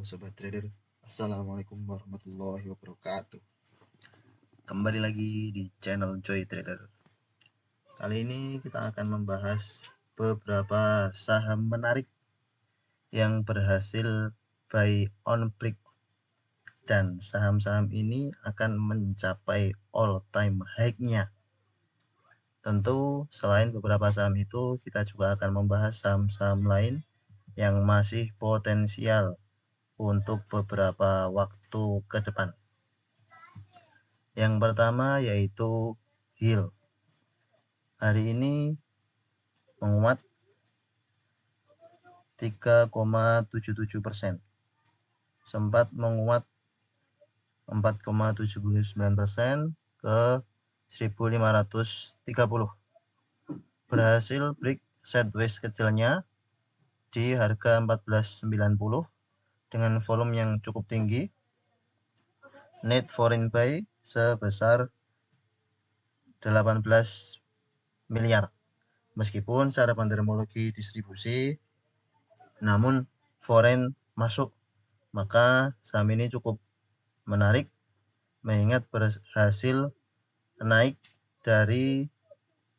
Sobat Trader, Assalamualaikum warahmatullahi wabarakatuh. Kembali lagi di channel Joy Trader. Kali ini kita akan membahas beberapa saham menarik yang berhasil buy on breakout, dan saham-saham ini akan mencapai all time high-nya. Tentu selain beberapa saham itu, kita juga akan membahas saham-saham lain yang masih potensial untuk beberapa waktu ke depan. Yang pertama yaitu HIL. Hari ini menguat 3,77%. Sempat menguat 4,79% ke 1530. Berhasil break sideways kecilnya di harga 1490 dengan volume yang cukup tinggi. Net foreign buy sebesar 18 miliar. Meskipun secara pantermologi distribusi, namun foreign masuk, maka saham ini cukup menarik mengingat berhasil naik dari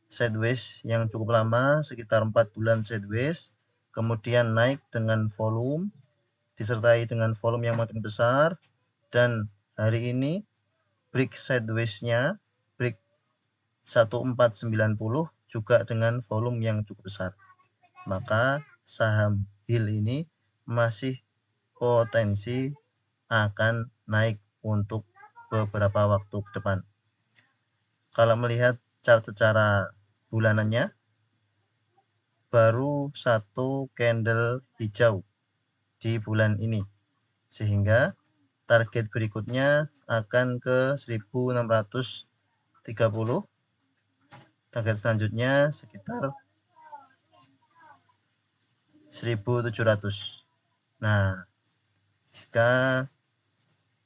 sideways yang cukup lama, sekitar 4 bulan sideways, kemudian naik dengan volume, disertai dengan volume yang makin besar, dan hari ini break sideways-nya, break 1490 juga dengan volume yang cukup besar. Maka saham HIL ini masih potensi akan naik untuk beberapa waktu ke depan. Kalau melihat chart secara bulanannya, baru satu candle hijau di bulan ini, sehingga target berikutnya akan ke 1630. Target selanjutnya sekitar 1700. Nah, jika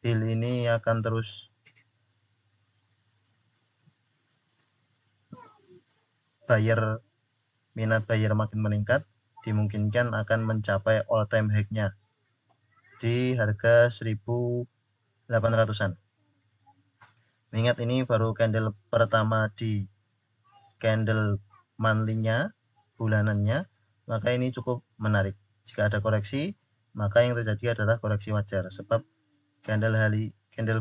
HIL ini akan terus minat buyer makin meningkat, dimungkinkan akan mencapai all time high-nya di harga 1800-an. Mengingat ini baru candle pertama di candle monthly-nya, bulanannya, maka ini cukup menarik. Jika ada koreksi, maka yang terjadi adalah koreksi wajar, sebab candle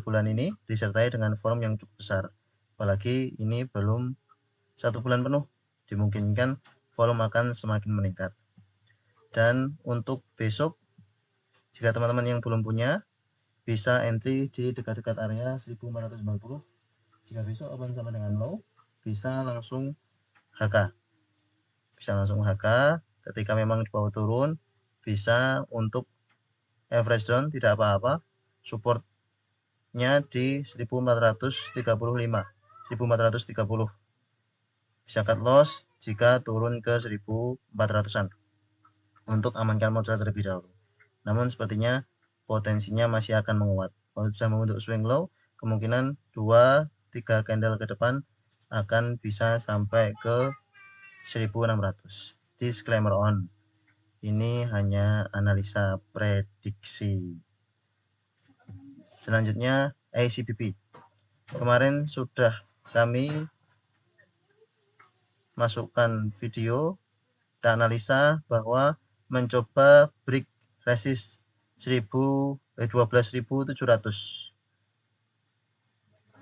bulan ini disertai dengan volume yang cukup besar. Apalagi ini belum 1 bulan penuh, dimungkinkan volume akan semakin meningkat. Dan untuk besok, jika teman-teman yang belum punya, bisa entry di dekat-dekat area 1490. Jika besok open sama dengan low, bisa langsung HK. Ketika memang di bawah turun, bisa untuk average down tidak apa-apa. Supportnya di 1435, 1430. Bisa cut loss jika turun ke 1400-an untuk amankan modal terlebih dahulu. Namun sepertinya potensinya masih akan menguat. Kalau bisa membentuk swing low, kemungkinan 2-3 candle ke depan akan bisa sampai ke 1600. Disclaimer on, ini hanya analisa prediksi. Selanjutnya ICBP. Kemarin sudah kami masukkan video kita analisa bahwa mencoba break resist 12.700.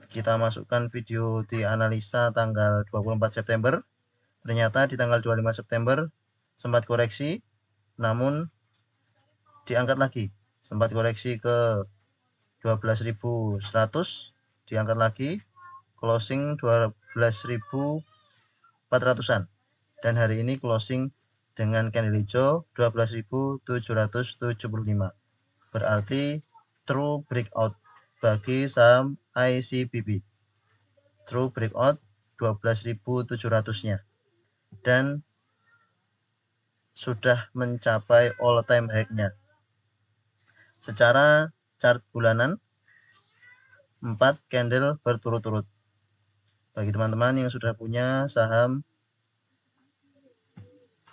Kita masukkan video di analisa tanggal 24 September. Ternyata di tanggal 25 September sempat koreksi, namun diangkat lagi. Sempat koreksi ke 12.100, diangkat lagi, closing 12.400-an. Dan hari ini closing dengan candle hijau 12.775. Berarti true breakout bagi saham ICBP. True breakout 12.700-nya. Dan sudah mencapai all time high-nya. Secara chart bulanan, 4 candle berturut-turut. Bagi teman-teman yang sudah punya saham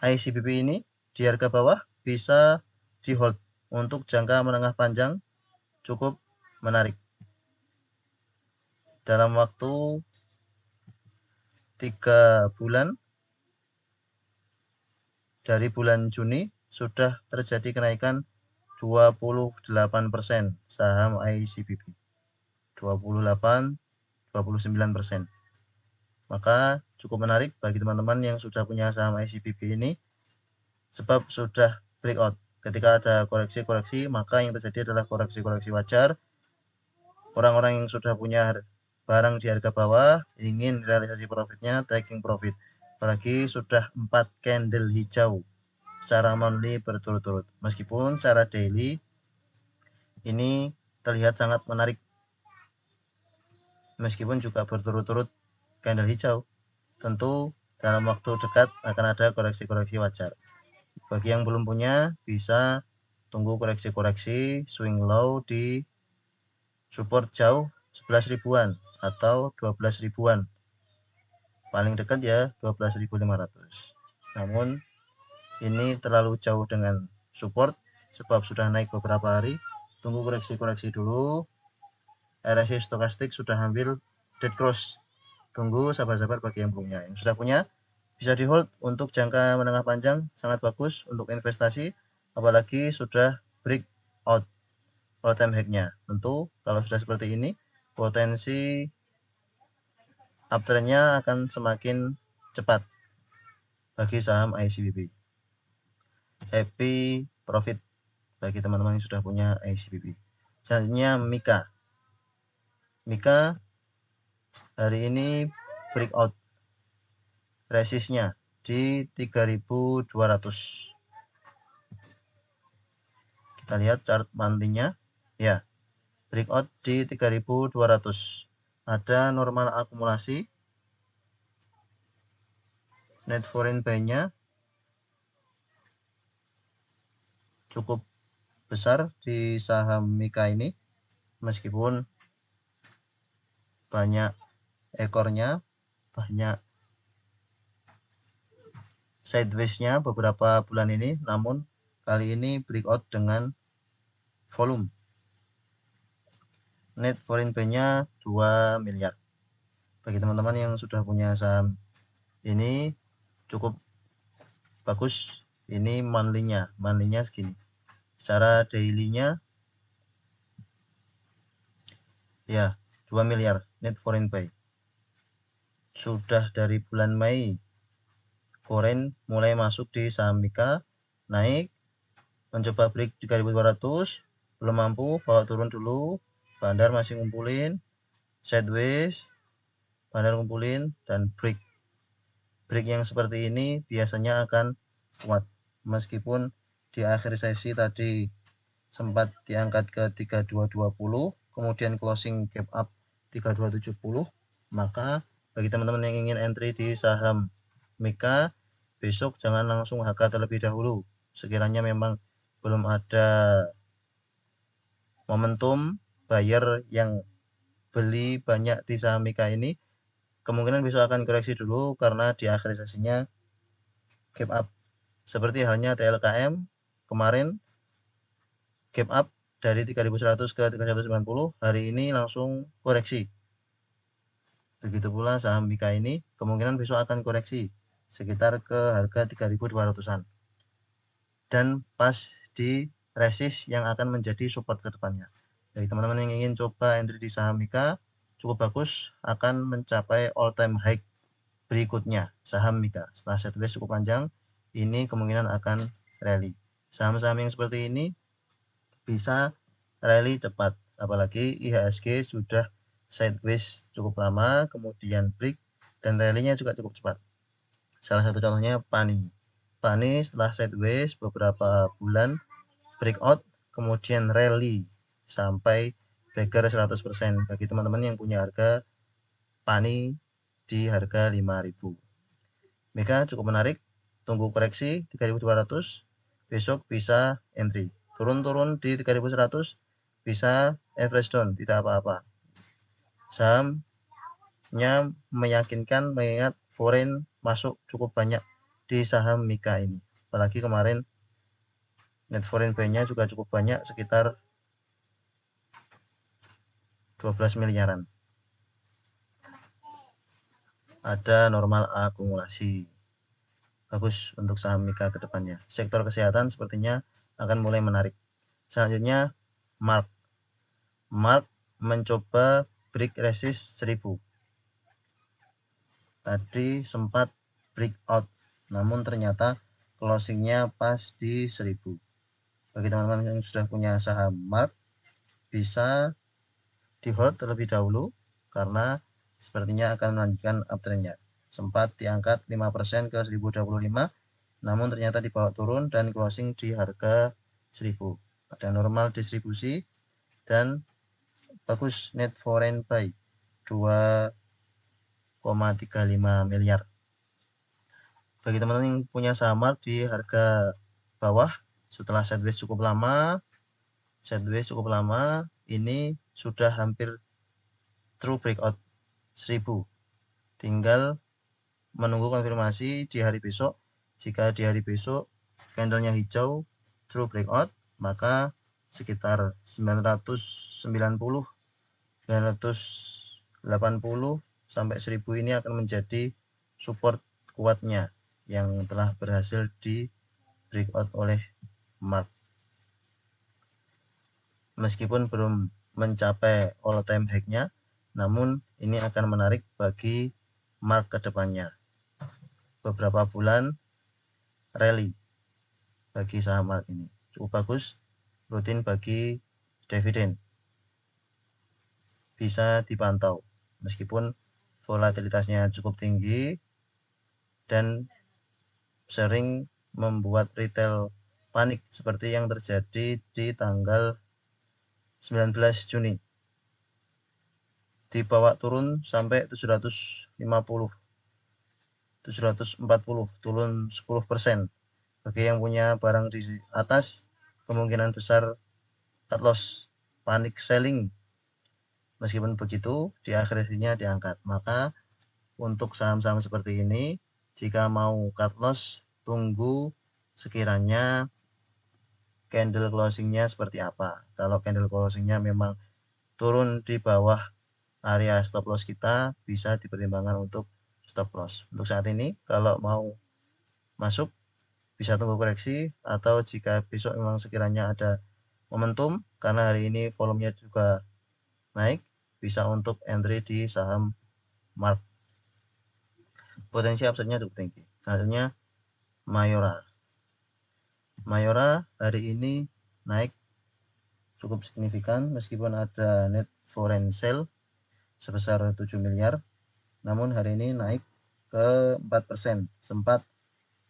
ICBP ini di harga bawah, bisa di hold untuk jangka menengah panjang cukup menarik. Dalam waktu 3 bulan dari bulan Juni sudah terjadi kenaikan 28% saham ICBP. 28, 29%. Maka cukup menarik bagi teman-teman yang sudah punya saham ICBP ini, sebab sudah breakout. Ketika ada koreksi-koreksi, maka yang terjadi adalah koreksi-koreksi wajar. Orang-orang yang sudah punya barang di harga bawah ingin realisasi profitnya, taking profit. Apalagi sudah 4 candle hijau secara monthly berturut-turut. Meskipun secara daily ini terlihat sangat menarik, meskipun juga berturut-turut candle hijau. Tentu dalam waktu dekat akan ada koreksi-koreksi wajar. Bagi yang belum punya, bisa tunggu koreksi-koreksi swing low di support jauh 11 ribuan atau 12 ribuan. Paling dekat ya 12.500. Namun ini terlalu jauh dengan support sebab sudah naik beberapa hari. Tunggu koreksi-koreksi dulu. RSI stokastik sudah ambil dead cross. Tunggu sabar-sabar bagi yang belum punya. Yang sudah punya bisa di hold untuk jangka menengah panjang, sangat bagus untuk investasi, apalagi sudah break out all time high-nya. Tentu kalau sudah seperti ini, potensi uptrend-nya akan semakin cepat bagi saham ICBP. Happy profit bagi teman-teman yang sudah punya ICBP. Selanjutnya Mika. Mika hari ini breakout resistnya di 3.200. Kita lihat chart monthly-nya. Ya, breakout di 3.200. Ada normal akumulasi. Net foreign buy-nya cukup besar di saham Mika ini, meskipun banyak ekornya, banyak sideways-nya beberapa bulan ini, namun kali ini breakout dengan volume. Net foreign buy-nya 2 miliar. Bagi teman-teman yang sudah punya saham ini cukup bagus. Ini monthly-nya segini. Secara daily-nya ya 2 miliar net foreign buy. Sudah dari bulan Mei foreign mulai masuk di saham Mika, naik, mencoba break 3.200, belum mampu, bawa turun dulu, bandar masih ngumpulin, sideways, bandar ngumpulin, dan break. Break yang seperti ini biasanya akan kuat, meskipun di akhir sesi tadi sempat diangkat ke 3220, kemudian closing gap up 3270, maka bagi teman-teman yang ingin entry di saham Mika, besok jangan langsung HK terlebih dahulu. Sekiranya memang belum ada momentum buyer yang beli banyak di saham Mika ini, kemungkinan besok akan koreksi dulu karena di akhir sesinya gap up. Seperti halnya TLKM kemarin gap up dari 3.100 ke 3.190, hari ini langsung koreksi. Begitu pula saham Mika ini kemungkinan besok akan koreksi sekitar ke harga 3.200-an. Dan pas di resist yang akan menjadi support ke depannya. Bagi teman-teman yang ingin coba entry di saham Mika, cukup bagus, akan mencapai all time high berikutnya saham Mika. Setelah sideways cukup panjang, ini kemungkinan akan rally. Saham-saham yang seperti ini bisa rally cepat, apalagi IHSG sudah sideways cukup lama, kemudian break, dan rally-nya juga cukup cepat. Salah satu contohnya Pani. Pani setelah sideways beberapa bulan breakout, kemudian rally sampai breaker 100%. Bagi teman-teman yang punya harga Pani di harga 5.000. Mika cukup menarik, tunggu koreksi 3.200, besok bisa entry. Turun-turun di 3.100 bisa average down, tidak apa-apa. Sahamnya meyakinkan mengingat foreign masuk cukup banyak di saham Mika ini. Apalagi kemarin Net foreign buy-nya juga cukup banyak, sekitar 12 miliaran. Ada normal akumulasi. Bagus untuk saham Mika ke depannya. Sektor kesehatan sepertinya akan mulai menarik. Selanjutnya Mark. Mark mencoba break resist 1000. Tadi sempat breakout, namun ternyata closingnya pas di 1000. Bagi teman-teman yang sudah punya saham Mark, bisa di hold terlebih dahulu karena sepertinya akan melanjutkan uptrendnya. Sempat diangkat 5% ke 1025, namun ternyata dibawa turun dan closing di harga 1000. Ada normal distribusi dan bagus net foreign buy 2,35 miliar. Bagi teman-teman yang punya saham Mark di harga bawah setelah sideways cukup lama, ini sudah hampir true breakout 1000. Tinggal menunggu konfirmasi di hari besok. Jika di hari besok candlenya hijau true breakout, maka sekitar 990, 980 sampai 1000 ini akan menjadi support kuatnya yang telah berhasil di breakout oleh Mark. Meskipun belum mencapai all time high-nya, namun ini akan menarik bagi Mark ke depannya. Beberapa bulan rally bagi saham Mark ini cukup bagus, rutin bagi dividen. Bisa dipantau meskipun volatilitasnya cukup tinggi dan sering membuat retail panik seperti yang terjadi di tanggal 19 Juni. Dibawa turun sampai 750, 740, turun 10%. Bagi yang punya barang di atas, kemungkinan besar cut loss, panic selling. Meskipun begitu, di akhirnya diangkat. Maka untuk saham-saham seperti ini, jika mau cut loss, tunggu sekiranya candle closingnya seperti apa. Kalau candle closingnya memang turun di bawah area stop loss kita, bisa dipertimbangkan untuk stop loss. Untuk saat ini, kalau mau masuk, bisa tunggu koreksi, atau jika besok memang sekiranya ada momentum, karena hari ini volumenya juga naik, bisa untuk entry di saham Mark. Potensi upside-nya cukup tinggi. Selanjutnya Mayora. Mayora hari ini naik cukup signifikan meskipun ada net foreign sale sebesar 7 miliar, namun hari ini naik ke 4%, sempat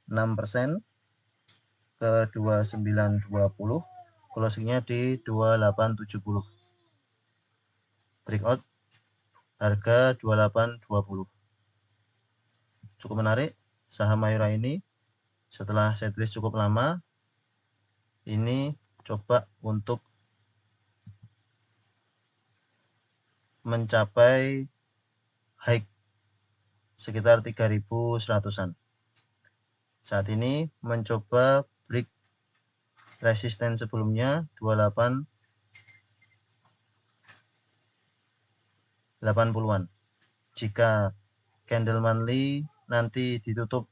6% ke 2920, closingnya di 2870. Breakout harga 2820. Cukup menarik saham Mayora ini setelah sideways cukup lama. Ini coba untuk mencapai high sekitar 3100-an. Saat ini mencoba break resisten sebelumnya 2880-an. Jika candle monthly nanti ditutup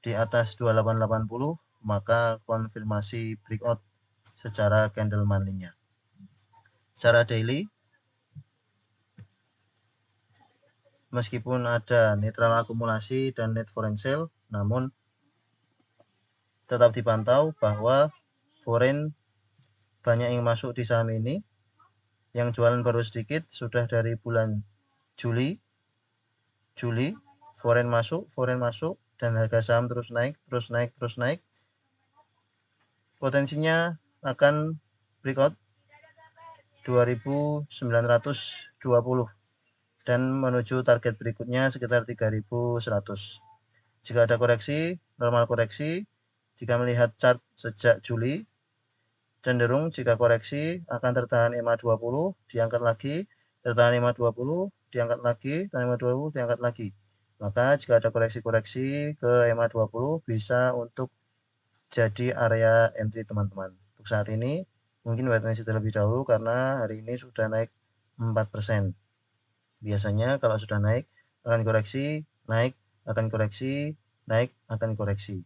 di atas 2880, maka konfirmasi breakout secara candle monthly-nya. Secara daily, meskipun ada netral akumulasi dan net foreign sale, namun tetap dipantau bahwa foreign banyak yang masuk di saham ini. Yang jualan baru sedikit, sudah dari bulan Juli foreign masuk, dan harga saham terus naik. Potensinya akan breakout 2920 dan menuju target berikutnya sekitar 3100. Jika ada koreksi, normal koreksi, jika melihat chart sejak Juli, cenderung jika koreksi akan tertahan EMA 20, diangkat lagi, tertahan EMA 20, diangkat lagi, tertahan EMA 20, diangkat lagi. Maka jika ada koreksi-koreksi ke EMA 20, bisa untuk jadi area entry teman-teman. Untuk saat ini mungkin wait and see terlebih dahulu karena hari ini sudah naik 4%. Biasanya kalau sudah naik akan koreksi, naik, akan koreksi, naik, akan koreksi.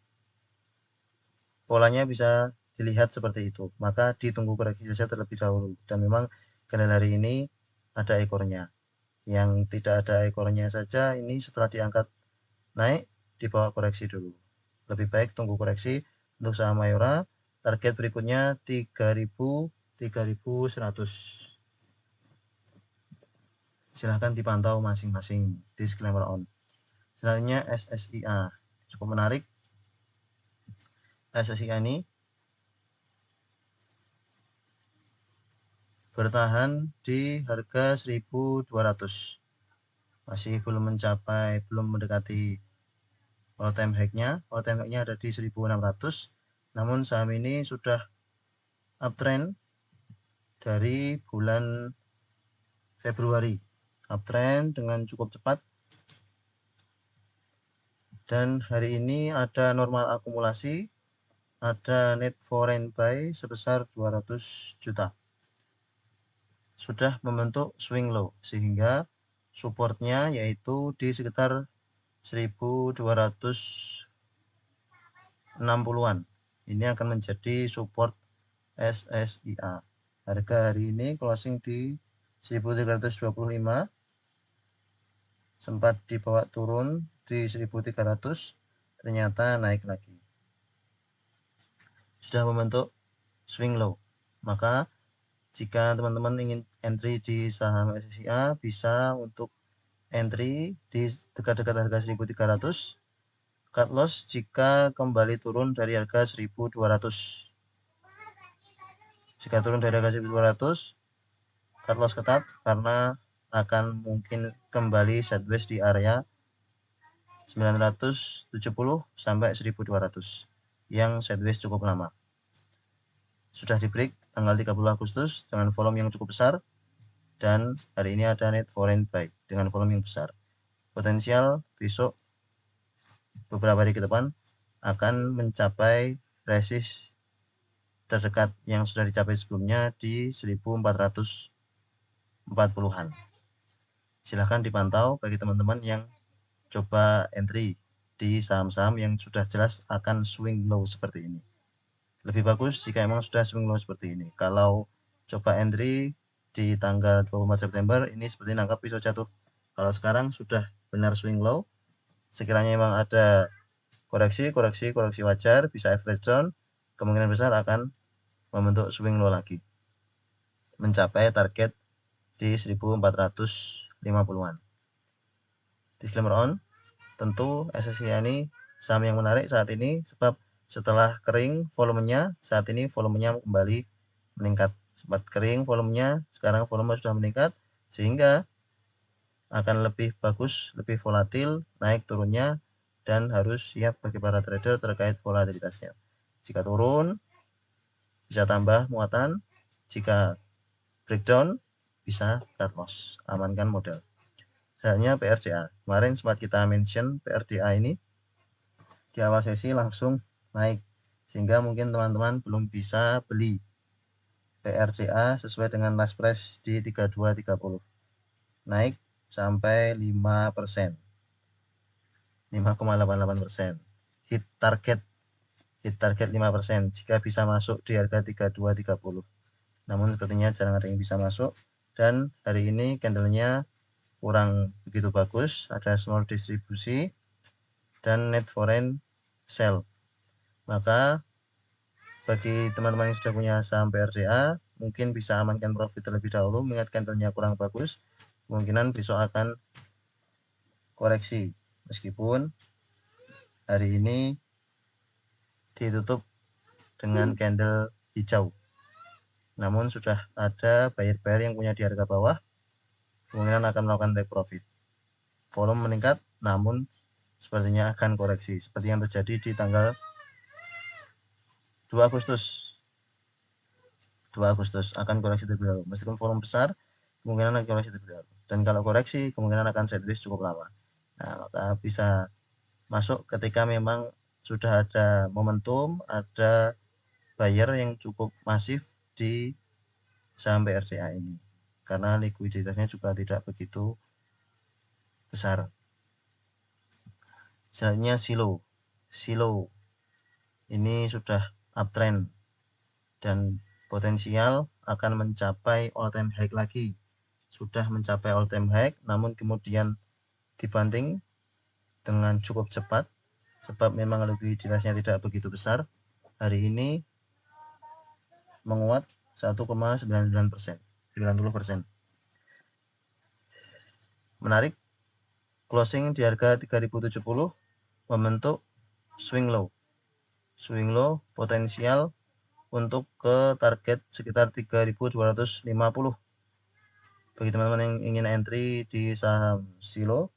Polanya bisa dilihat seperti itu. Maka ditunggu koreksi saja terlebih dahulu. Dan memang candle hari ini ada ekornya. Yang tidak ada ekornya saja ini setelah diangkat naik dibawa koreksi dulu. Lebih baik tunggu koreksi untuk saham Mayora. Target berikutnya 3000, 3100. Silahkan dipantau masing-masing. Disclaimer on. Selanjutnya SSIA. Cukup menarik. SSIA ini bertahan di harga 1200. Masih belum mencapai, belum mendekati all time high-nya. All time high-nya ada di 1600. Namun saham ini sudah uptrend dari bulan Februari. Uptrend dengan cukup cepat. Dan hari ini ada normal akumulasi, ada net foreign buy sebesar 200 juta. Sudah membentuk swing low sehingga supportnya yaitu di sekitar 1260-an. Ini akan menjadi support SSIA. Harga hari ini closing di 1325, sempat dibawa turun di 1300, ternyata naik lagi. Sudah membentuk swing low. Maka jika teman-teman ingin entry di saham SSIA bisa untuk entry di dekat-dekat harga 1300. Cut loss jika kembali turun dari harga 1200. Jika turun dari harga 1200, cut loss ketat karena akan mungkin kembali sideways di area 970 sampai 1200 yang sideways cukup lama. Sudah di break tanggal 30 Agustus dengan volume yang cukup besar dan hari ini ada net foreign buy dengan volume yang besar. Potensial besok beberapa hari ke depan akan mencapai resist terdekat yang sudah dicapai sebelumnya di 1440-an. Silahkan dipantau bagi teman-teman yang coba entry di saham-saham yang sudah jelas akan swing low seperti ini. Lebih bagus jika emang sudah swing low seperti ini. Kalau coba entry di tanggal 24 September ini seperti nangkap pisau jatuh. Kalau sekarang sudah benar swing low, sekiranya memang ada koreksi wajar, bisa average down, kemungkinan besar akan membentuk swing low lagi. Mencapai target di 1450-an. Disclaimer on, tentu SSIA ini saham yang menarik saat ini sebab setelah kering volumenya, saat ini volumenya kembali meningkat. Sempat kering volumenya, sekarang volume sudah meningkat sehingga akan lebih bagus, lebih volatil naik turunnya dan harus siap bagi para trader terkait volatilitasnya. Jika turun bisa tambah muatan, jika breakdown bisa cut loss, amankan modal. Selanjutnya PRDA. Kemarin sempat kita mention PRDA ini di awal sesi langsung naik sehingga mungkin teman-teman belum bisa beli PRDA sesuai dengan last price di 3230. Naik sampai 5%. 5,88%. Hit target 5% jika bisa masuk di harga 3230. Namun sepertinya jarang ada yang bisa masuk dan hari ini candlenya kurang begitu bagus, ada small distribusi dan net foreign sell. Maka bagi teman-teman yang sudah punya saham PRDA mungkin bisa amankan profit terlebih dahulu mengingat candlenya kurang bagus, kemungkinan besok akan koreksi meskipun hari ini ditutup dengan candle hijau. Namun sudah ada buyer-buyer yang punya di harga bawah, kemungkinan akan melakukan take profit. Volume meningkat, namun sepertinya akan koreksi, seperti yang terjadi di tanggal 2 Agustus. 2 Agustus akan koreksi terlebih dahulu. Meskipun volume besar, kemungkinan akan koreksi terlebih dahulu. Dan kalau koreksi, kemungkinan akan sideways cukup lama. Nah, maka bisa masuk ketika memang sudah ada momentum, ada buyer yang cukup masif di saham BRCA ini karena likuiditasnya juga tidak begitu besar. Selanjutnya Silo ini sudah uptrend dan potensial akan mencapai all time high lagi. Sudah mencapai all time high, namun kemudian dibanting dengan cukup cepat sebab memang likuiditasnya tidak begitu besar. Hari ini menguat 1,99%, 90%. Menarik, closing di harga 3070 membentuk swing low. Swing low potensial untuk ke target sekitar 3250. Bagi teman-teman yang ingin entry di saham Silo,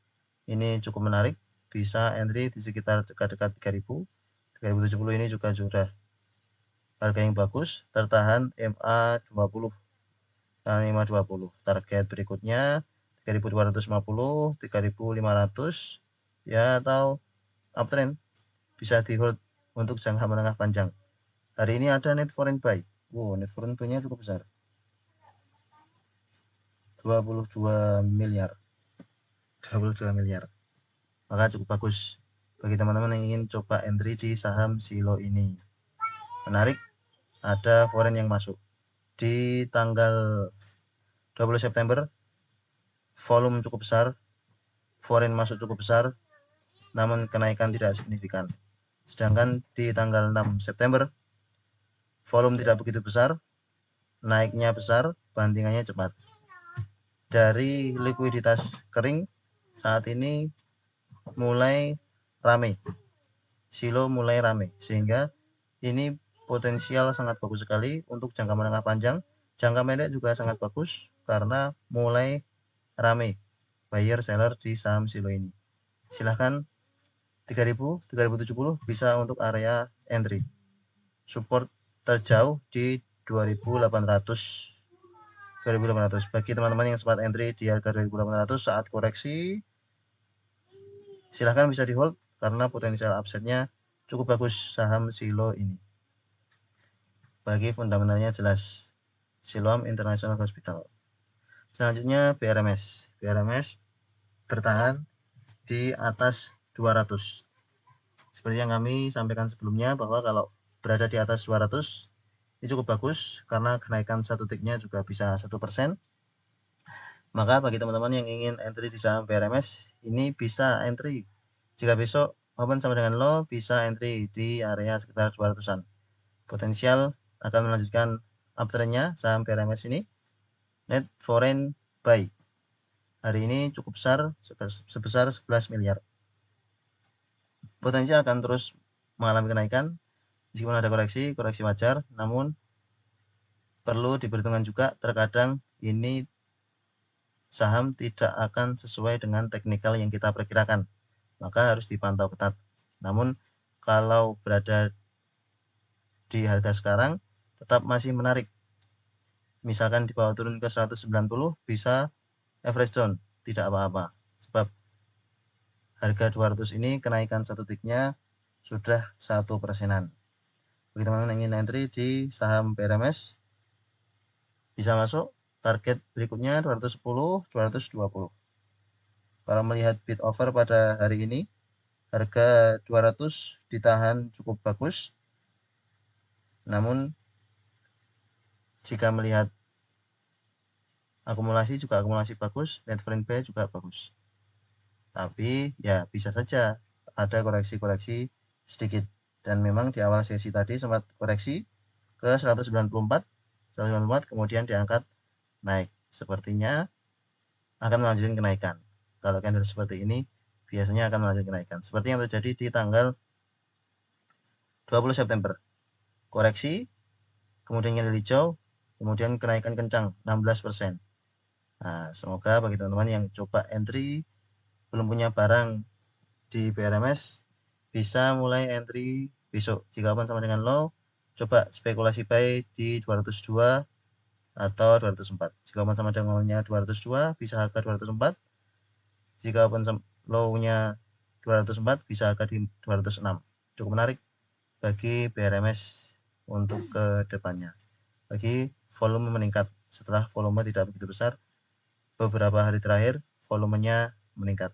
ini cukup menarik, bisa entry di sekitar dekat-dekat 3000. 3070 ini juga sudah harga yang bagus, tertahan MA20. Tahan MA20. Target berikutnya 3250, 3500 ya, atau uptrend bisa di hold untuk jangka menengah panjang. Hari ini ada net foreign buy. Wow, net foreign buy-nya cukup besar. 22 miliar. 22 miliar. Maka cukup bagus bagi teman-teman yang ingin coba entry di saham Silo ini. Menarik, ada foreign yang masuk. Di tanggal 20 September, volume cukup besar, foreign masuk cukup besar, namun kenaikan tidak signifikan. Sedangkan di tanggal 6 September, volume tidak begitu besar, naiknya besar, bantingannya cepat. Dari likuiditas kering, saat ini mulai rame. Silo mulai rame, sehingga ini potensial sangat bagus sekali untuk jangka menengah panjang. Jangka pendek juga sangat bagus karena mulai rame buyer seller di saham Silo ini. Silahkan 3000, 3070 bisa untuk area entry. Support terjauh di 2800. 2800. Bagi teman-teman yang sempat entry di harga 2800 saat koreksi, silahkan bisa di hold karena potensial upside-nya cukup bagus saham Silo ini. Bagi fundamentalnya jelas. Siloam International Hospital. Selanjutnya BRMS. BRMS bertahan di atas 200. Seperti yang kami sampaikan sebelumnya bahwa kalau berada di atas 200 ini cukup bagus karena kenaikan satu tiknya juga bisa 1%. Maka bagi teman-teman yang ingin entry di saham BRMS ini bisa entry. Jika besok open sama dengan low, bisa entry di area sekitar 200-an. Potensial akan melanjutkan uptrendnya saham BRMS ini. Net foreign buy hari ini cukup besar, sebesar 11 miliar. Potensi akan terus mengalami kenaikan meskipun ada koreksi wajar, namun perlu diperhitungkan juga terkadang ini saham tidak akan sesuai dengan teknikal yang kita perkirakan, maka harus dipantau ketat. Namun kalau berada di harga sekarang tetap masih menarik. Misalkan di bawah turun ke 190 bisa average down, tidak apa-apa. Sebab harga 200 ini kenaikan satu tiknya sudah 1%-an. Bagi teman-teman yang ingin entry di saham BRMS bisa masuk. Target berikutnya 210, 220. Kalau melihat bid offer pada hari ini, harga 200 ditahan cukup bagus. Namun jika melihat akumulasi juga akumulasi bagus, net foreign buy juga bagus. Tapi ya bisa saja ada koreksi-koreksi sedikit. Dan memang di awal sesi tadi sempat koreksi ke 194, kemudian diangkat naik. Sepertinya akan melanjutkan kenaikan. Kalau candle seperti ini biasanya akan melanjutkan kenaikan. Seperti yang terjadi di tanggal 20 September. Koreksi, kemudian candle hijau, kemudian kenaikan kencang 16%. Nah, semoga bagi teman-teman yang coba entry belum punya barang di BRMS bisa mulai entry besok. Jika open sama dengan low, coba spekulasi buy di 202 atau 204. Jika open sama dengan low-nya 202 bisa harga 204. Jika open low-nya 204 bisa harga di 206. cukup menarik bagi BRMS untuk ke depannya. Bagi volume meningkat, setelah volume tidak begitu besar, beberapa hari terakhir volumenya meningkat.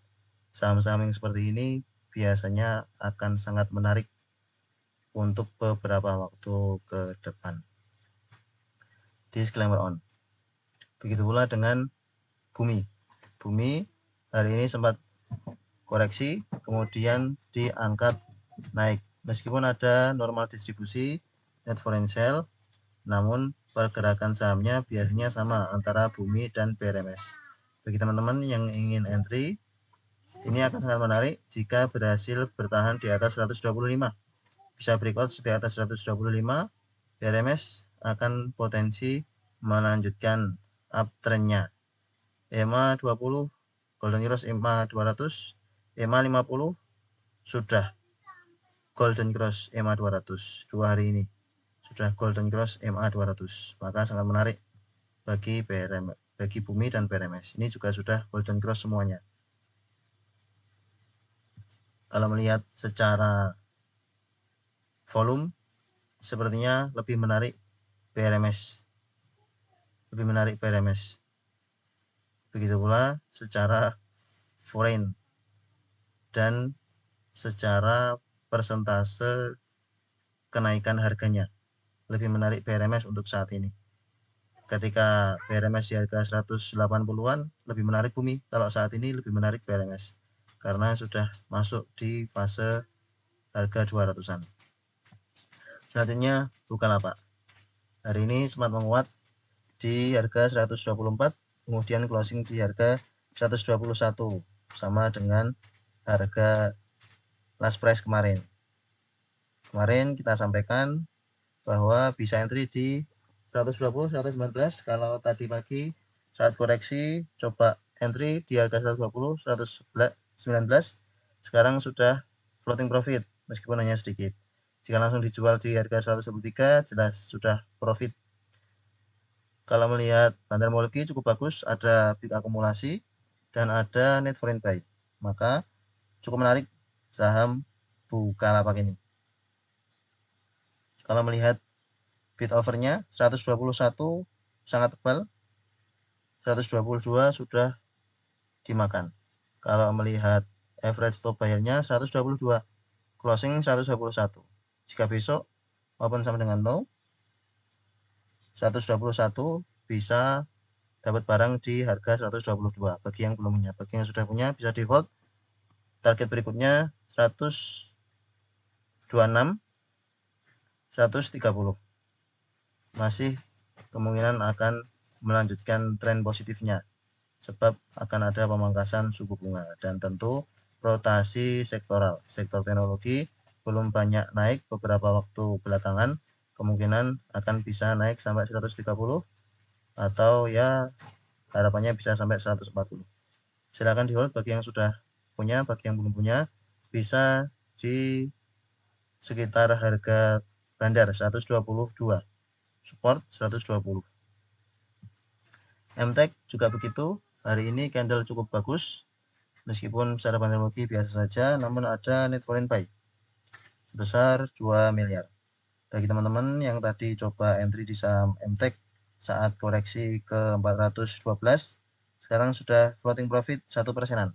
Saham-saham yang seperti ini biasanya akan sangat menarik untuk beberapa waktu ke depan. Disclaimer on. Begitu pula dengan Bumi. Bumi hari ini sempat koreksi, kemudian diangkat naik. Meskipun ada normal distribusi, net foreign sale, namun pergerakan sahamnya biasanya sama antara Bumi dan BRMS. Bagi teman-teman yang ingin entry, ini akan sangat menarik jika berhasil bertahan di atas 125. Bisa breakout di atas 125, BRMS akan potensi melanjutkan uptrendnya. EMA 20, Golden Cross EMA 200, EMA 50 sudah Golden Cross EMA 200 dua hari ini. Sudah Golden Cross EMA 200. Maka sangat menarik bagi bagi Bumi dan BRMS. Ini juga sudah Golden Cross semuanya. Kalau melihat secara volume, sepertinya lebih menarik BRMS. Lebih menarik BRMS. Begitu pula secara foreign dan secara persentase kenaikan harganya. Lebih menarik BRMS untuk saat ini. Ketika BRMS di harga 180-an, lebih menarik Bumi. Kalau saat ini lebih menarik BRMS. Karena sudah masuk di fase harga 200-an. Selanjutnya Bukalapak. Hari ini sempat menguat di harga 124, kemudian closing di harga 121, sama dengan harga last price kemarin. Kemarin kita sampaikan bahwa bisa entry di 120, 119. Kalau tadi pagi saat koreksi coba entry di harga 120, 119. Sekarang sudah floating profit meskipun hanya sedikit. Jika langsung dijual di harga 123, jelas sudah profit. Kalau melihat bandarmologi cukup bagus, ada big akumulasi dan ada net foreign buy. Maka cukup menarik saham Bukalapak ini. Kalau melihat bid overnya 121 sangat tebal, 122 sudah dimakan. Kalau melihat average stop buyer-nya 122, closing 121. Jika besok open sama dengan low 121, bisa dapat barang di harga 122 bagi yang belum punya. Bagi yang sudah punya bisa di hold. Target berikutnya 126, 130. Masih kemungkinan akan melanjutkan tren positifnya sebab akan ada pemangkasan suku bunga dan tentu rotasi sektoral. Sektor teknologi belum banyak naik beberapa waktu belakangan, kemungkinan akan bisa naik sampai 130 atau ya harapannya bisa sampai 140. Silakan di hold bagi yang sudah punya, bagi yang belum punya bisa di sekitar harga bandar 122, support 120. MTEK juga begitu, hari ini candle cukup bagus meskipun secara bandarmologi biasa saja, namun ada net foreign buy sebesar 2 miliar. Bagi teman-teman yang tadi coba entry di saham MTEK saat koreksi ke 412, sekarang sudah floating profit 1%.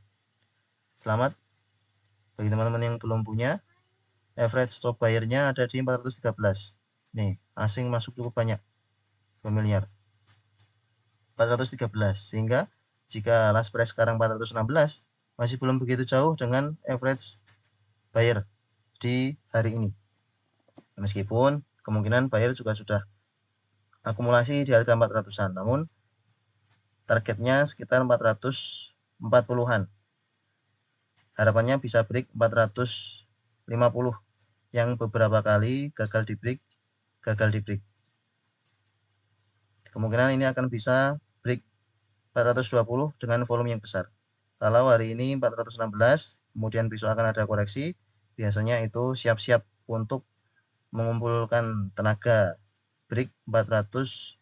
Selamat. Bagi teman-teman yang belum punya, average stop buyer-nya ada di 413. Nih, asing masuk cukup banyak, 2 miliar. 413, sehingga jika last price sekarang 416, masih belum begitu jauh dengan average buyer di hari ini. Meskipun kemungkinan buyer juga sudah akumulasi di harga 400-an, namun targetnya sekitar 440-an. Harapannya bisa break 450 yang beberapa kali gagal di break. Kemungkinan ini akan bisa break 420 dengan volume yang besar. Kalau hari ini 416, kemudian besok akan ada koreksi, biasanya itu siap-siap untuk mengumpulkan tenaga break 420.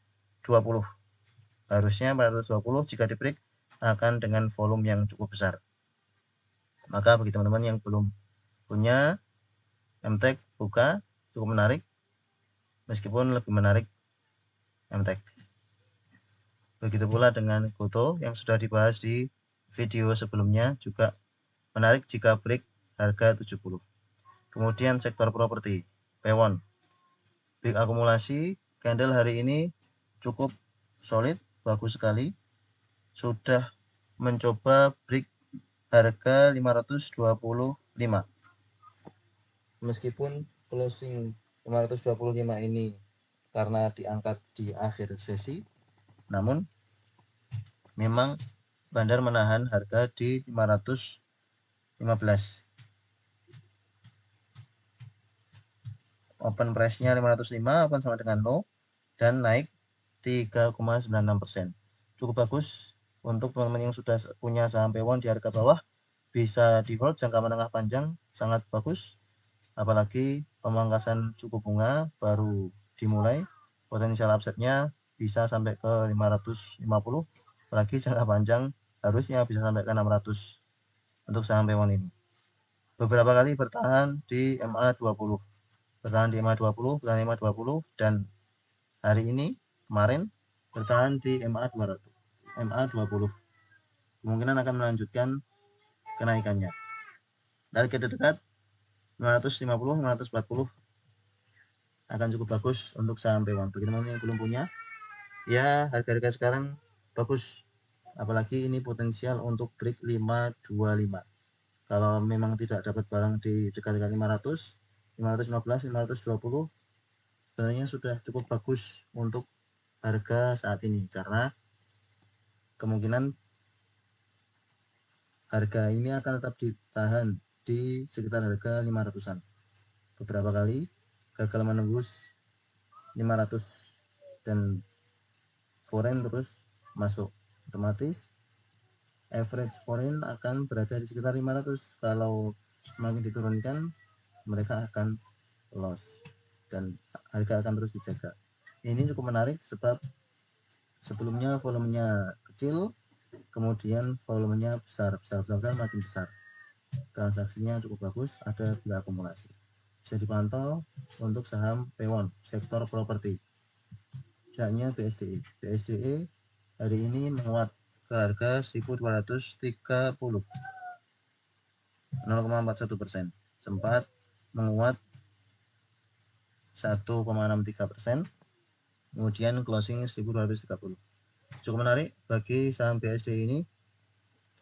Harusnya 420 jika di break akan dengan volume yang cukup besar. Maka bagi teman-teman yang belum punya, MTEK buka cukup menarik, meskipun lebih menarik MTEK. Begitu pula dengan GoTo yang sudah dibahas di video sebelumnya, juga menarik jika break harga 70. Kemudian sektor properti, Pewon. Big akumulasi, candle hari ini cukup solid, bagus sekali. Sudah mencoba break harga 525. Meskipun closing 525 ini karena diangkat di akhir sesi, namun memang bandar menahan harga di 515. Open price-nya 505, open sama dengan low, dan naik 3,96%. Cukup bagus untuk teman-teman yang sudah punya saham Pewon di harga bawah, bisa di hold jangka menengah panjang, sangat bagus. Apalagi pemangkasan suku bunga baru dimulai, potensial upside-nya bisa sampai ke 550, apalagi jangka panjang harusnya bisa sampai ke 600 untuk saham Pewon ini. Beberapa kali bertahan di MA20, bertahan di MA20, bertahan di MA20, dan hari ini kemarin bertahan di MA200, MA20. Kemungkinan akan melanjutkan kenaikannya. Target terdekat 550, 540 akan cukup bagus untuk saham Pewon. Bagi teman-teman yang belum punya, ya harga-harga sekarang bagus. Apalagi ini potensial untuk break 525. Kalau memang tidak dapat barang di dekat-dekat 500, 515, 520, sebenarnya sudah cukup bagus untuk harga saat ini, karena kemungkinan harga ini akan tetap ditahan di sekitar harga 500-an. Beberapa kali gagal menembus 500 dan foreign terus masuk, otomatis average foreign akan berada di sekitar 500. Kalau semakin diturunkan, mereka akan loss dan harga akan terus dijaga. Ini cukup menarik sebab sebelumnya volumenya kecil, kemudian volumenya besar makin besar. Transaksinya cukup bagus, ada bila akumulasi. Bisa dipantau untuk saham Pewon sektor properti. Jaknya BSDE. BSDE hari ini menguat ke harga 1230, 0,41%. Sempat menguat 1,63%, kemudian closing 1230. Cukup menarik bagi saham BSDE ini,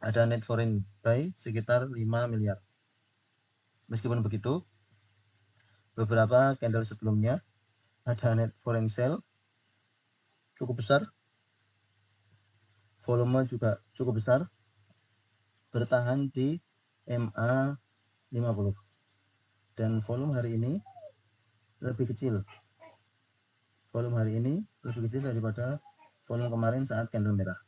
ada net foreign buy sekitar 5 miliar. Meskipun begitu, beberapa candle sebelumnya ada net foreign sell cukup besar, volume juga cukup besar, bertahan di MA50, dan volume hari ini lebih kecil. Volume hari ini lebih kecil daripada volume kemarin saat candle merah.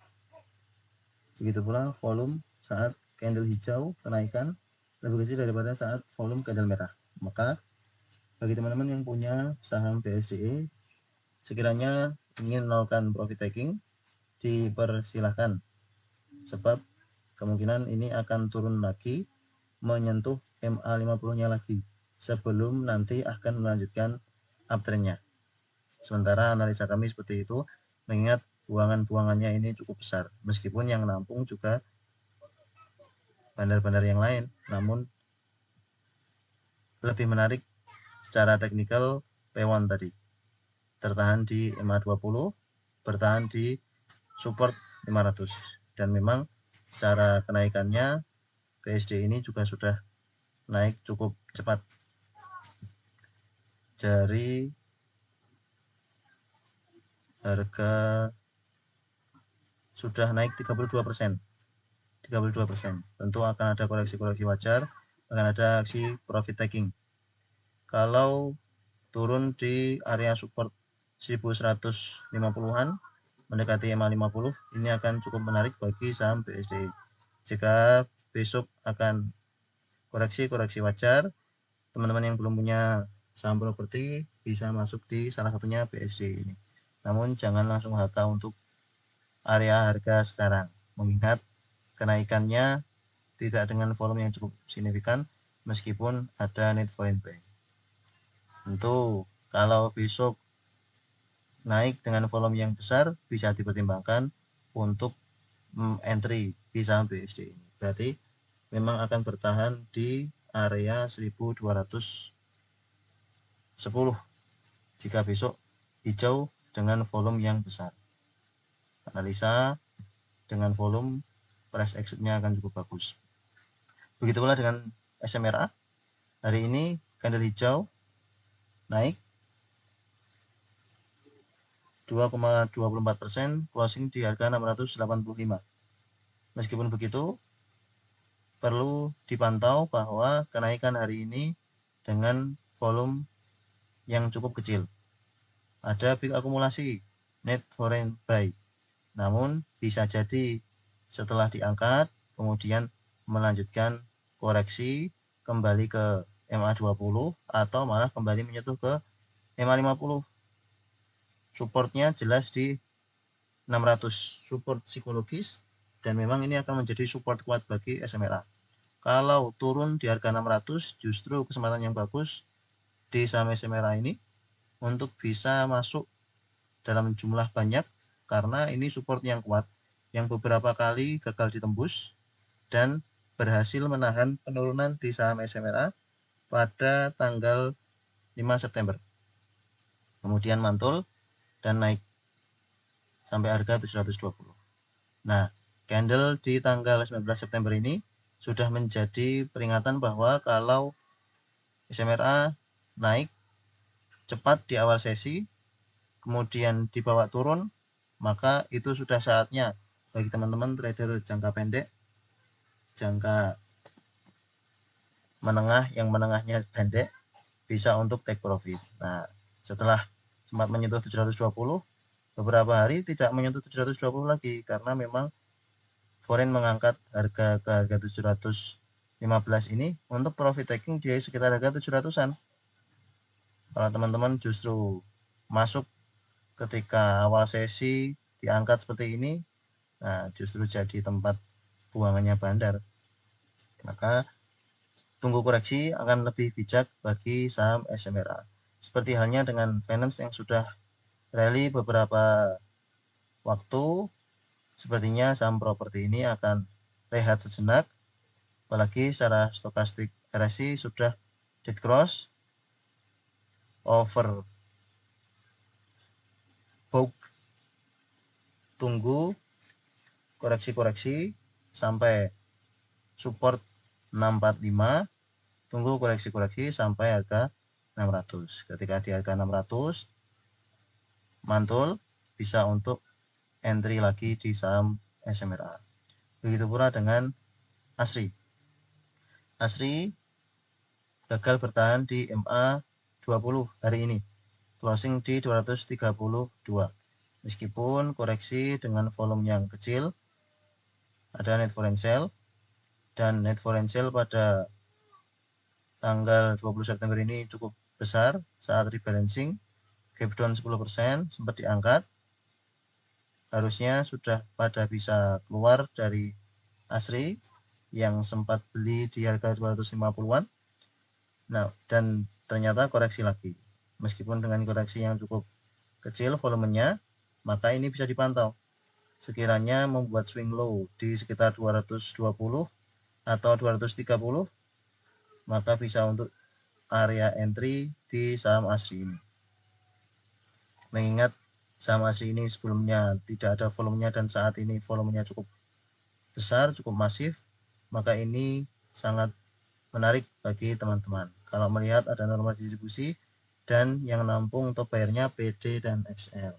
Begitu pula volume saat candle hijau kenaikan lebih kecil daripada saat volume candle merah. Maka bagi teman-teman yang punya saham BSDE, sekiranya ingin melakukan profit taking, dipersilahkan, sebab kemungkinan ini akan turun lagi, menyentuh MA50-nya lagi sebelum nanti akan melanjutkan uptrendnya. Sementara analisa kami seperti itu, mengingat buangan-buangannya ini cukup besar, meskipun yang nampung juga bandar-bandar yang lain, namun lebih menarik secara teknikal Pewon tadi. Tertahan di MA20, bertahan di support 500, dan memang secara kenaikannya BSD ini juga sudah naik cukup cepat dari harga sudah naik 32%. Tentu akan ada koreksi-koreksi wajar, akan ada aksi profit taking. Kalau turun di area support 1150-an mendekati MA50, ini akan cukup menarik bagi saham BSDE. Jika besok akan koreksi wajar, teman-teman yang belum punya saham properti bisa masuk di salah satunya BSDE ini. Namun jangan langsung HK untuk area harga sekarang, mengingat kenaikannya tidak dengan volume yang cukup signifikan, meskipun ada net foreign buy. Tentu kalau besok naik dengan volume yang besar bisa dipertimbangkan untuk entry di saham BSD ini. Berarti memang akan bertahan di area 1210 jika besok hijau dengan volume yang besar. Analisa dengan volume price exit-nya akan cukup bagus. Begitu pula dengan SMRA. Hari ini candle hijau naik 2,24%, closing di harga 685. Meskipun begitu, perlu dipantau bahwa kenaikan hari ini dengan volume yang cukup kecil. Ada big akumulasi net foreign buy. Namun bisa jadi setelah diangkat kemudian melanjutkan koreksi kembali ke MA20 atau malah kembali menyentuh ke MA50. Supportnya jelas di 600, support psikologis, dan memang ini akan menjadi support kuat bagi SMRA. Kalau turun di harga 600, justru kesempatan yang bagus di saham SMRA ini untuk bisa masuk dalam jumlah banyak, karena ini support yang kuat yang beberapa kali gagal ditembus dan berhasil menahan penurunan di saham SMRA pada tanggal 5 September. Kemudian mantul dan naik sampai harga 720. Nah, candle di tanggal 19 September ini sudah menjadi peringatan bahwa kalau SMRA naik cepat di awal sesi, kemudian dibawa turun, maka itu sudah saatnya bagi teman-teman trader jangka pendek, jangka menengah, yang menengahnya pendek, bisa untuk take profit. Nah, setelah sempat menyentuh 720, beberapa hari tidak menyentuh 720 lagi karena memang foreign mengangkat harga ke harga 715 ini untuk profit taking di sekitar harga 700-an. Kalau teman-teman justru masuk ketika awal sesi diangkat seperti ini, nah justru jadi tempat buangannya bandar. Maka tunggu koreksi akan lebih bijak bagi saham SMRA. Seperti halnya dengan Binance yang sudah rally beberapa waktu, sepertinya saham properti ini akan rehat sejenak, apalagi secara stokastik RSI sudah dead cross over bought. Tunggu koreksi-koreksi sampai support 645, tunggu koreksi-koreksi sampai harga 600. Ketika di harga 600 mantul, bisa untuk entry lagi di saham SMRA. Begitu pula dengan ASRI. ASRI gagal bertahan di MA20 hari ini, closing di 232. Meskipun koreksi dengan volume yang kecil, ada net foreign sale, dan net foreign sale pada tanggal 20 September ini cukup besar saat rebalancing, gap down 10%, sempat diangkat. Harusnya sudah pada bisa keluar dari ASRI yang sempat beli di harga 250-an. Nah, dan ternyata koreksi lagi. Meskipun dengan koreksi yang cukup kecil volumenya, maka ini bisa dipantau. Sekiranya membuat swing low di sekitar 220 atau 230, maka bisa untuk area entry di saham ASRI ini. Mengingat saham ASRI ini sebelumnya tidak ada volumenya dan saat ini volumenya cukup besar, cukup masif, maka ini sangat menarik bagi teman-teman. Kalau melihat ada norma distribusi dan yang nampung top bayarnya PD dan XL.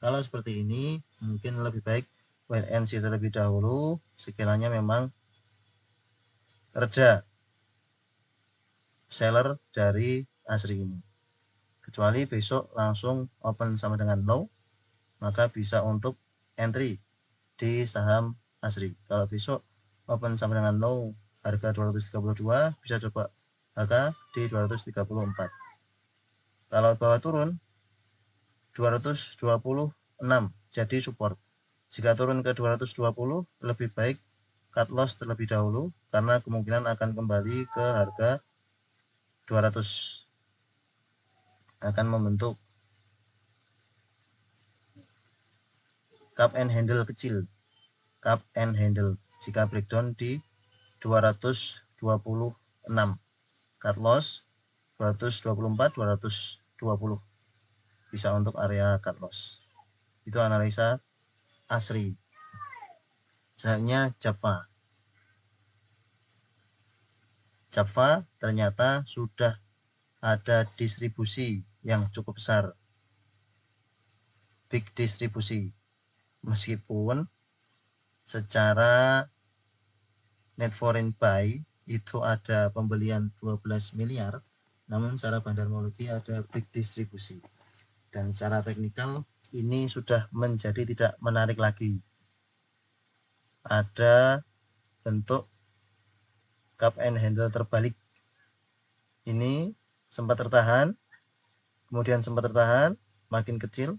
Kalau seperti ini mungkin lebih baik wait and see terlebih dahulu sekiranya memang reda seller dari ASRI ini. Kecuali besok langsung open sama dengan low, maka bisa untuk entry di saham ASRI. Kalau besok open sama dengan low harga 232, bisa coba harga di 234. Kalau bawah turun 226 jadi support. Jika turun ke 220 lebih baik cut loss terlebih dahulu karena kemungkinan akan kembali ke harga 200. akan membentuk cup and handle kecil, cup and handle jika breakdown di 226, cut loss 224, 220 bisa untuk area cut loss. Itu analisa ASRI. Selanjutnya Java ternyata sudah ada distribusi yang cukup besar, big distribusi, meskipun secara net foreign buy itu ada pembelian 12 miliar, namun secara bandarmologi ada big distribusi, dan secara teknikal ini sudah menjadi tidak menarik lagi. Ada bentuk cup and handle terbalik. Ini sempat tertahan, kemudian sempat tertahan, makin kecil,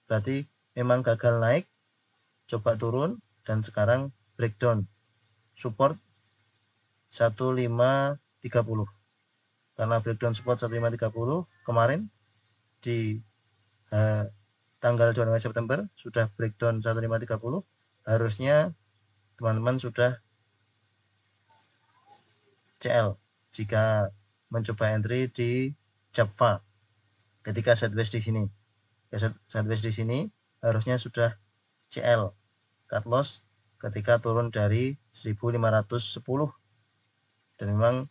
berarti memang gagal naik, coba turun, dan sekarang breakdown. Support 1530. Karena breakdown support 1530 kemarin di tanggal 2 September sudah breakdown 1530, harusnya teman-teman sudah CL jika mencoba entry di Java. Ketika sideways di sini, harusnya sudah CL, cut loss ketika turun dari 1510, dan memang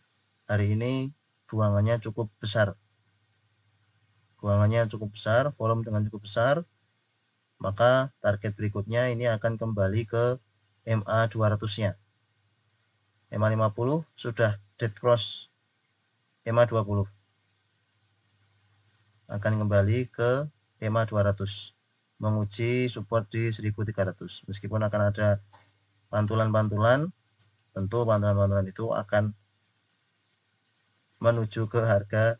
hari ini buangannya cukup besar, volume dengan cukup besar, maka target berikutnya ini akan kembali ke MA 200-nya. MA 50 sudah dead cross MA 20, akan kembali ke MA 200, menguji support di 1300. Meskipun akan ada pantulan-pantulan, tentu pantulan-pantulan itu akan menuju ke harga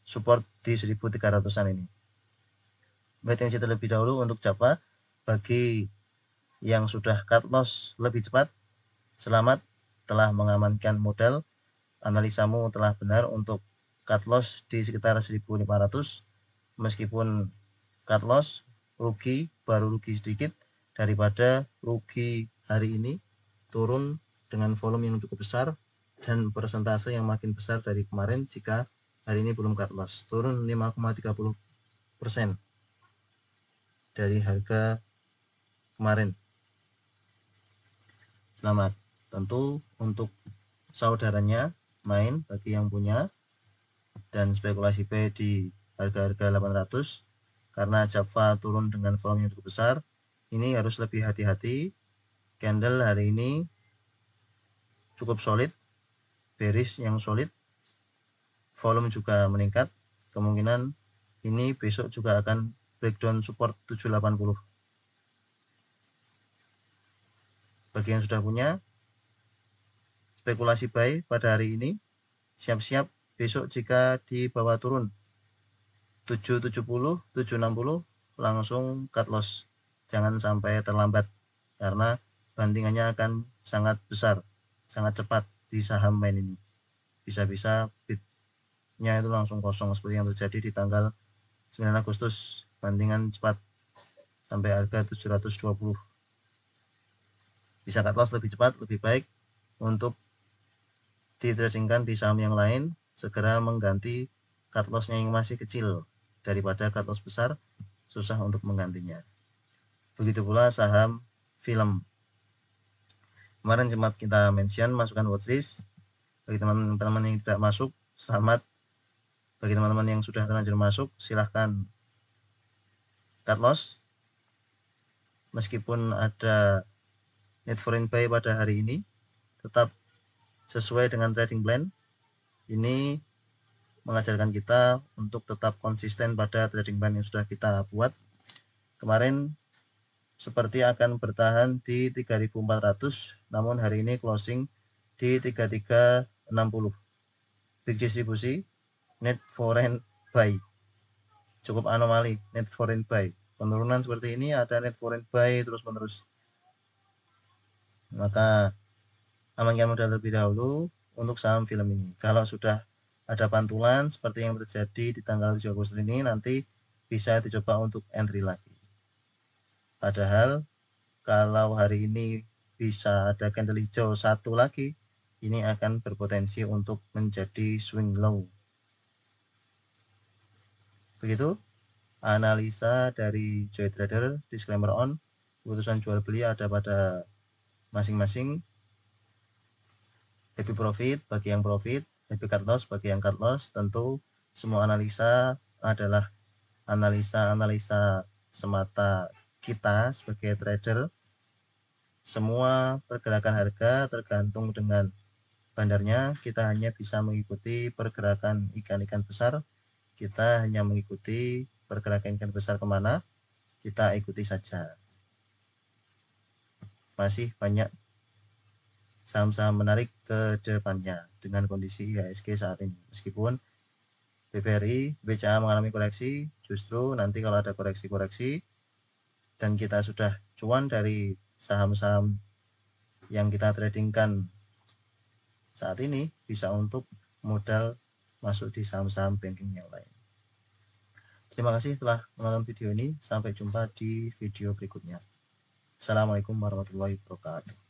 support di 1300-an ini. Wait and see terlebih dahulu untuk Java. Bagi yang sudah cut loss lebih cepat, selamat telah mengamankan modal. Analisamu telah benar untuk cut loss di sekitar 1500. Meskipun cut loss rugi, baru rugi sedikit daripada rugi hari ini turun dengan volume yang cukup besar dan persentase yang makin besar dari kemarin jika hari ini belum cut loss, turun 5,30% dari harga kemarin. Selamat. Tentu untuk saudaranya main bagi yang punya dan spekulasi buy di harga-harga 800, karena Java turun dengan volume yang cukup besar, ini harus lebih hati-hati. Candle hari ini cukup solid, bearish yang solid, volume juga meningkat, kemungkinan ini besok juga akan breakdown support 780. Bagi yang sudah punya spekulasi buy pada hari ini, siap-siap besok jika di bawah turun 770, 760 langsung cut loss. Jangan sampai terlambat karena bantingannya akan sangat besar, sangat cepat di saham main ini. Bisa-bisa bidnya itu langsung kosong seperti yang terjadi di tanggal 9 Agustus. Bantingan cepat sampai harga 720. Bisa cut loss lebih cepat, lebih baik untuk ditradingkan di saham yang lain, segera mengganti cut loss-nya yang masih kecil daripada cut loss besar, susah untuk menggantinya. Begitu pula saham film. Kemarin sempat kita mention masukkan watchlist. Bagi teman-teman yang tidak masuk, selamat. Bagi teman-teman yang sudah terlanjur masuk, silahkan cut loss. Meskipun ada net foreign buy pada hari ini, tetap sesuai dengan trading plan. Ini mengajarkan kita untuk tetap konsisten pada trading plan yang sudah kita buat. Kemarin seperti akan bertahan di 3400, namun hari ini closing di 3360. Big distribusi, net foreign buy. Cukup anomali net foreign buy. Penurunan seperti ini ada net foreign buy terus-menerus. Maka amankan modal terlebih dahulu untuk saham film ini. Kalau sudah ada pantulan seperti yang terjadi di tanggal 7 Agustus ini, nanti bisa dicoba untuk entry lagi. Padahal kalau hari ini bisa ada candle hijau satu lagi, ini akan berpotensi untuk menjadi swing low. Begitu analisa dari Joy Trader. Disclaimer on, keputusan jual beli ada pada masing-masing. Happy profit bagi yang profit, happy cut loss bagi yang cut loss. Tentu semua analisa adalah analisa semata kita sebagai trader. Semua pergerakan harga tergantung dengan bandarnya. Kita hanya bisa mengikuti pergerakan ikan-ikan besar. Kita hanya mengikuti pergerakan ikan besar kemana, kita ikuti saja. Masih banyak saham-saham menarik ke depannya dengan kondisi IHSG saat ini. Meskipun BBRI, BCA mengalami koreksi, justru nanti kalau ada koreksi-koreksi dan kita sudah cuan dari saham-saham yang kita tradingkan saat ini, bisa untuk modal masuk di saham-saham banking yang lain. Terima kasih telah menonton video ini. Sampai jumpa di video berikutnya. Assalamualaikum warahmatullahi wabarakatuh.